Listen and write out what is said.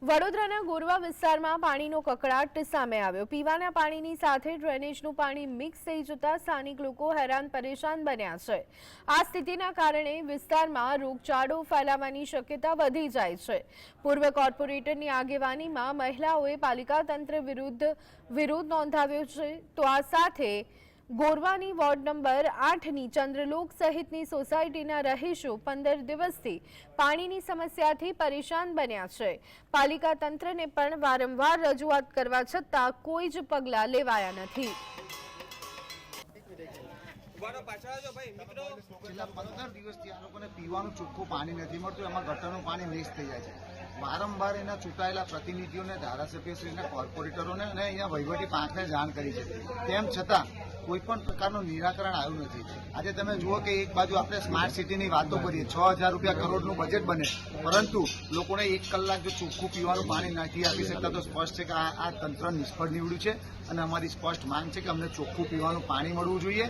વડોદરાના ગોરવા વિસ્તારમાં પાણીનો કકળાટ સામે આવ્યો। પીવાના પાણીની સાથે ડ્રેનેજનું પાણી મિક્સ થઈ જતા સ્થાનિક લોકો હેરાન પરેશાન બન્યા છે। આ સ્થિતિના કારણે વિસ્તારમાં રોગચાળો ફેલાવાની શક્યતા વધી જાય છે। પૂર્વ કોર્પોરેટરની આગેવાનીમાં મહિલાઓએ પાલિકા તંત્ર વિરોધ નોંધાવ્યો છે। તો આ સાથે ગોરવાની વોર્ડ નંબર 8ની ચંદ્રલોક સહિતની સોસાયટીના રહીશો 15 દિવસથી પાણીની સમસ્યાથી પરેશાન બન્યા છે। પાલિકા તંત્રને પણ વારંવાર રજૂઆત કરવા છતાં કોઈ જ પગલાં લેવાયા નથી। છેલ્લા 15 દિવસથી આ લોકોને પીવાનું ચોખ્ખું પાણી નથી મળતું। એમાં ગટરનું પાણી મિક્સ થઈ જાય છે। વારંવાર એના ચૂંટાયેલા પ્રતિનિધિઓને, ધારાસભ્યશ્રીને, કોર્પોરેટરોને અને અહીંયા વહીવટી પાંખને જાણ કરી છે, તેમ છતાં કોઈ પણ પ્રકારનું નિરાકરણ આવ્યું નથી। આજે તમે જુઓ કે એક બાજુ આપણે સ્માર્ટ સિટીની વાતો કરીએ, 6,000 રૂપિયા કરોડનું બજેટ બને, પરંતુ લોકોને 1 કલાક જો ચોખ્ખું પીવાનું પાણી નથી આપી શકતા તો સ્પષ્ટ છે કે આ તંત્ર નિષ્ફળ નીવડ્યું છે અને અમારી સ્પષ્ટ માંગ છે કે અમને ચોખ્ખું પીવાનું પાણી મળવું જોઈએ।